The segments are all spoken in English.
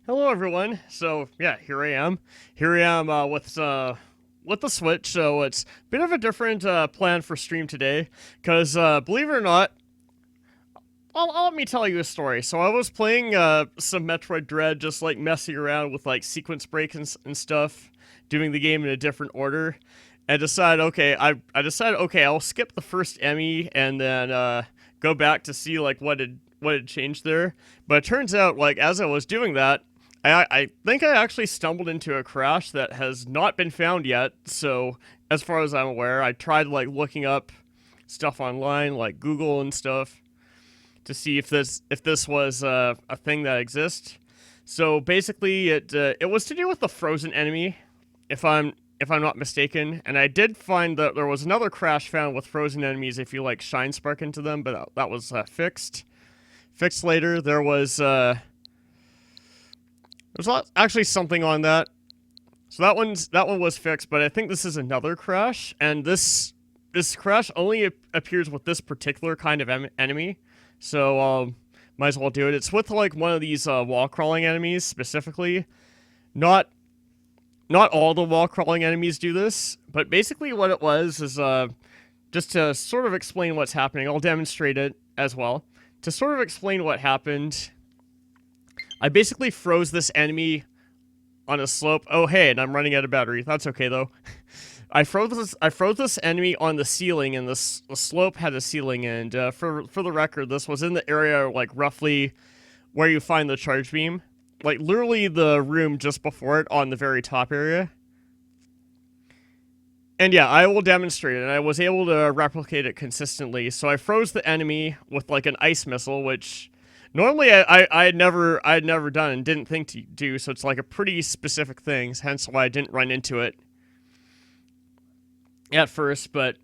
Hello, everyone. So yeah, here I am. Here I am with the Switch. So it's a bit of a different plan for stream today, because believe it or not, let me tell you a story. So I was playing some Metroid Dread, just like messing around with like sequence breaks and stuff, doing the game in a different order, and decided I decided okay, I'll skip the first Emmy and then go back to see like what had changed there. But it turns out like as I was doing that, I think I actually stumbled into a crash that has not been found yet. So as far as I'm aware, I tried like looking up stuff online, like Google and stuff, to see if this was a thing that exists. So basically, it was to do with the frozen enemy, if I'm not mistaken. And I did find that there was another crash found with frozen enemies if you like shine spark into them, but that was fixed. Fixed later. There was actually something on that. So that one was fixed, but I think this is another crash, and this crash only appears with this particular kind of enemy. So might as well do it. It's with like one of these wall crawling enemies specifically. Not not all the wall crawling enemies do this, but basically what it was is just to sort of explain what's happening. I'll demonstrate it as well. To sort of explain what happened, I basically froze this enemy on a slope. Oh hey, and I'm running out of battery. That's okay though. I froze this enemy on the ceiling, and the slope had a ceiling. And for the record, this was in the area like roughly where you find the charge beam, like literally the room just before it on the very top area. And yeah, I will demonstrate it. And I was able to replicate it consistently. So I froze the enemy with like an ice missile, which normally I had never done and didn't think to do. So it's like a pretty specific thing. Hence why I didn't run into it at first. But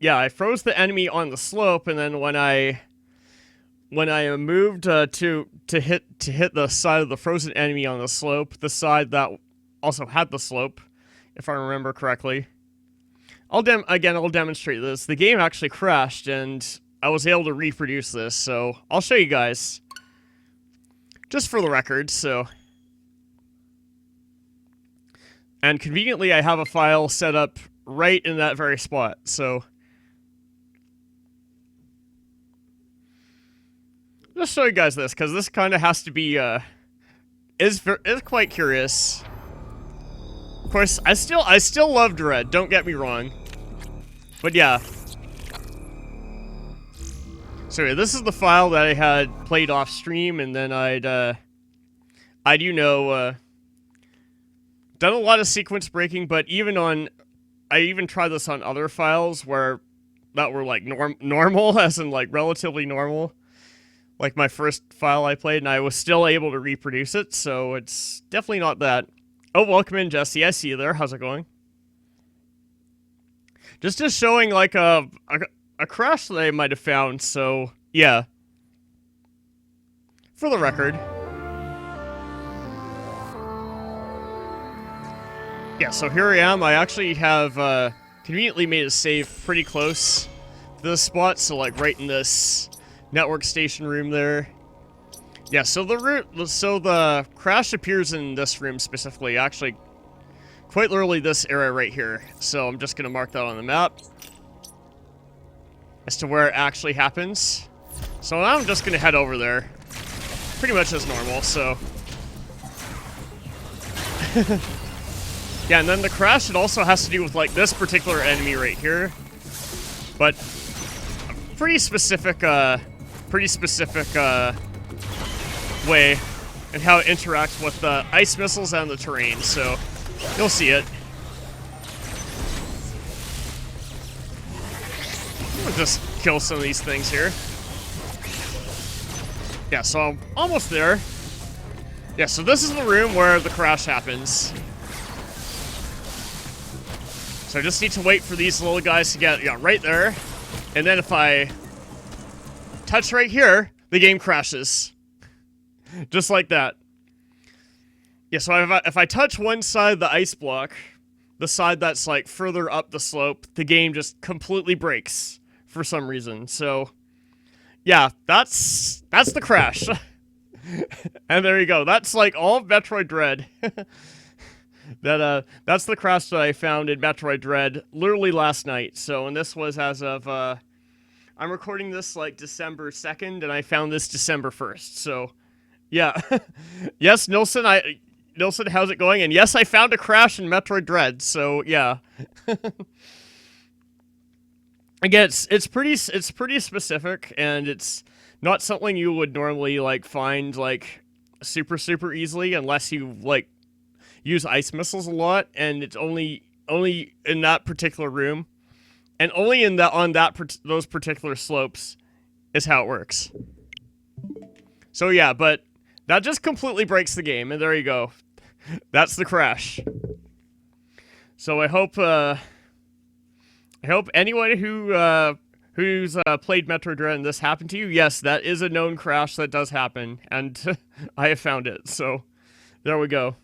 yeah, I froze the enemy on the slope, and then when I moved to hit the side of the frozen enemy on the slope, the side that also had the slope, if I remember correctly. I'll demonstrate this. The game actually crashed, and I was able to reproduce this, so I'll show you guys, just for the record. So, and conveniently, I have a file set up right in that very spot. So, just show you guys this, because this kind of has to be is quite curious. Of course, I still love Dread, don't get me wrong. But yeah. So yeah, this is the file that I had played off stream, and then I'd done a lot of sequence breaking, but I even tried this on other files where that were like normal, as in like relatively normal. Like my first file I played, and I was still able to reproduce it, so it's definitely not that. Oh, welcome in, Jesse. I see you there. How's it going? Just showing like a crash that I might have found. So yeah, for the record. Yeah. So here I am. I actually have conveniently made a save pretty close to this spot. So like right in this network station room there. Yeah. So the crash appears in this room specifically. Actually, quite literally this area right here. So I'm just gonna mark that on the map as to where it actually happens. So now I'm just gonna head over there, pretty much as normal. So yeah, and then the crash, it also has to do with like this particular enemy right here, but pretty specific way and how it interacts with the ice missiles and the terrain. So you'll see it. We'll just kill some of these things here. Yeah, so I'm almost there. Yeah, so this is the room where the crash happens. So I just need to wait for these little guys to get, yeah, right there. And then if I touch right here, the game crashes. Just like that. Yeah, so if I touch one side of the ice block, the side that's like further up the slope, the game just completely breaks for some reason. So yeah, that's the crash. And there you go. That's like all of Metroid Dread. That's the crash that I found in Metroid Dread literally last night. So, and this was as of I'm recording this like December 2nd, and I found this December 1st. So, yeah. Yes, Nilsson, how's it going? And yes, I found a crash in Metroid Dread. So, yeah. Again, it's pretty specific, and it's not something you would normally like find like super easily unless you like use ice missiles a lot, and it's only in that particular room, and only in that on those particular slopes is how it works. So yeah, but that just completely breaks the game, and there you go. That's the crash. So I hope anyone who's played Metroid Dread and this happened to you, yes, that is a known crash that does happen, and I have found it. So there we go.